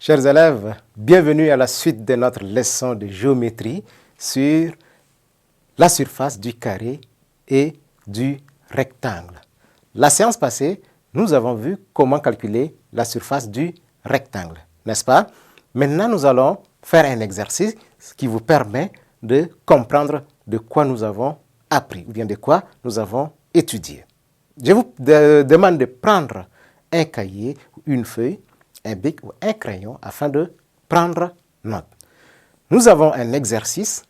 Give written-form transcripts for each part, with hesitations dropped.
Chers élèves, bienvenue à la suite de notre leçon de géométrie sur la surface du carré et du rectangle. La séance passée, nous avons vu comment calculer la surface du rectangle, n'est-ce pas? Maintenant, nous allons faire un exercice qui vous permet de comprendre de quoi nous avons appris ou bien de quoi nous avons étudié. Je vous demande de prendre un cahier, une feuille, un bic ou un crayon afin de prendre note. Nous avons un exercice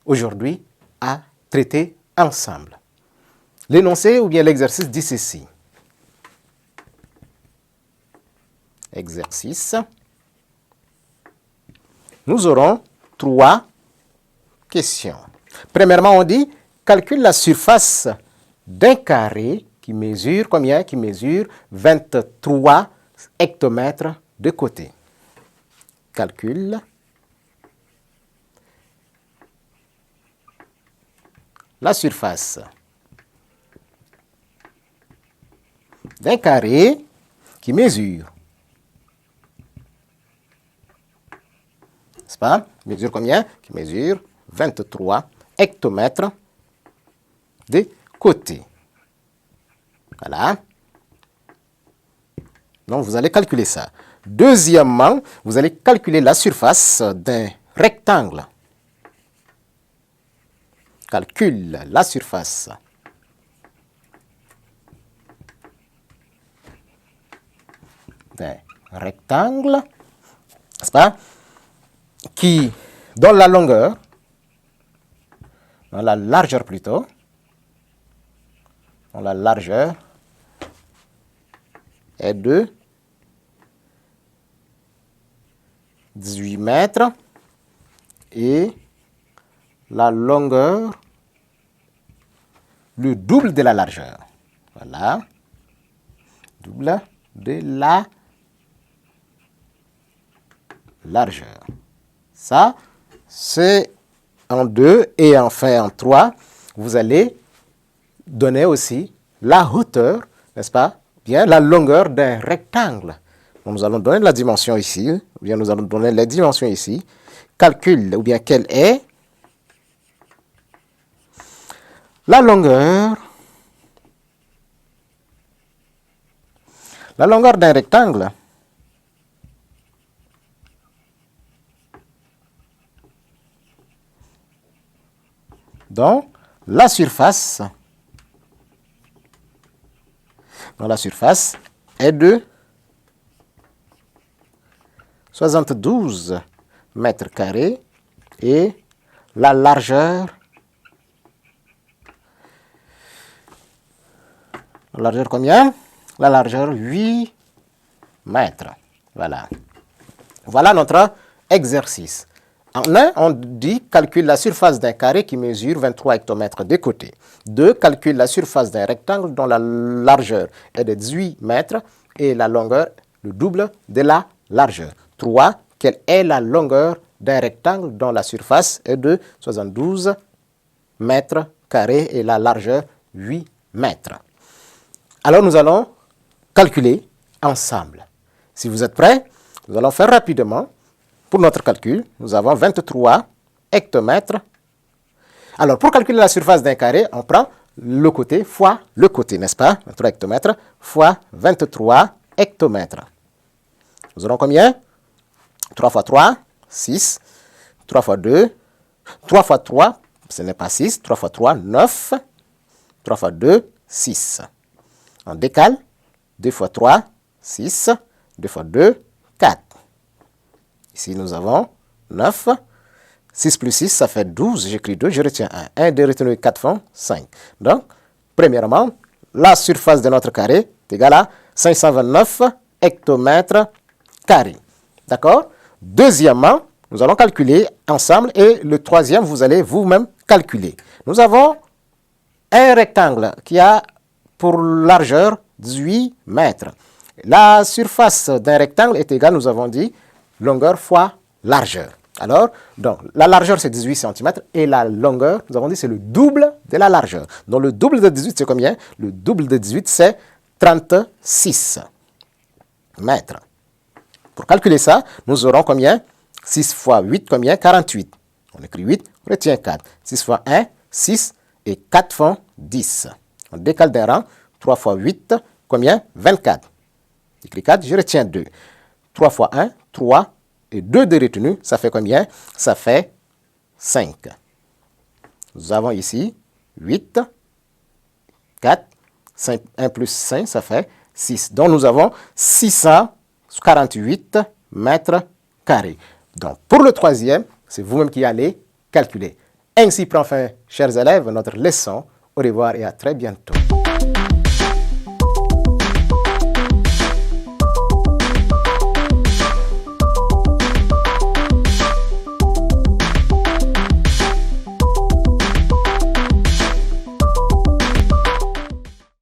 aujourd'hui à traiter ensemble. L'énoncé ou bien l'exercice dit ceci. Exercice. Nous aurons 3 questions. Premièrement, on dit calcule la surface d'un carré qui mesure combien? Qui mesure 23 hectomètres de côté. Calcule la surface d'un carré qui mesure, n'est-ce pas? Mesure combien? Qui mesure 23 hectomètres de côté. Voilà. Donc, vous allez calculer ça. Deuxièmement, vous allez calculer la surface d'un rectangle. Calcule la surface d'un rectangle, n'est-ce pas, qui, dans la longueur, dans la largeur plutôt, dans la largeur est de 18 mètres et la longueur le double de la largeur. Voilà. Double de la largeur. Ça, c'est en 2 et enfin en 3. Vous allez donner aussi la hauteur, n'est-ce pas? Bien, la longueur d'un rectangle. Donc, nous allons donner la dimension ici, ou bien nous allons donner les dimensions ici. Calcule, ou bien quelle est la longueur d'un rectangle. Donc, la surface est de 72 mètres carrés et la largeur combien? La largeur 8 mètres. Voilà. Voilà notre exercice. En 1, on dit calcule la surface d'un carré qui mesure 23 hectomètres de côté. 2, calcule la surface d'un rectangle dont la largeur est de 18 mètres et la longueur le double de la largeur. 3, quelle est la longueur d'un rectangle dont la surface est de 72 mètres carrés et la largeur 8 mètres. Alors nous allons calculer ensemble. Si vous êtes prêts, nous allons faire rapidement. Pour notre calcul, nous avons 23 hectomètres. Alors, pour calculer la surface d'un carré, on prend le côté fois le côté, n'est-ce pas? 23 hectomètres fois 23 hectomètres. Nous aurons combien? 3 fois 3, 6. 3 fois 2, 3 fois 3, ce n'est pas 6. 3 fois 3, 9. 3 fois 2, 6. On décale. 2 fois 3, 6. 2 fois 2, 4. Ici, nous avons 9. 6 plus 6, ça fait 12. J'écris 2, je retiens 1. 1, 2 retenu 4 font 5. Donc, premièrement, la surface de notre carré est égale à 529 hectomètres carrés. D'accord? Deuxièmement, nous allons calculer ensemble et le troisième, vous allez vous-même calculer. Nous avons un rectangle qui a pour largeur 18 mètres. La surface d'un rectangle est égale, nous avons dit, longueur fois largeur. Alors, donc, la largeur, c'est 18 cm et la longueur, nous avons dit, c'est le double de la largeur. Donc, le double de 18, c'est combien? Le double de 18, c'est 36 mètres. Pour calculer ça, nous aurons combien? 6 fois 8, combien? 48. On écrit 8, on retient 4. 6 fois 1, 6 et 4 font 10. On décale d'un rang. 3 fois 8, combien? 24. J'écris 4, je retiens 2. 3 fois 1, 3 et 2 de retenue, ça fait combien? Ça fait 5. Nous avons ici 8, 4, 5, 1 plus 5, ça fait 6. Donc nous avons 648 mètres carrés. Donc pour le troisième, c'est vous-même qui allez calculer. Ainsi prend fin, chers élèves, notre leçon. Au revoir et à très bientôt.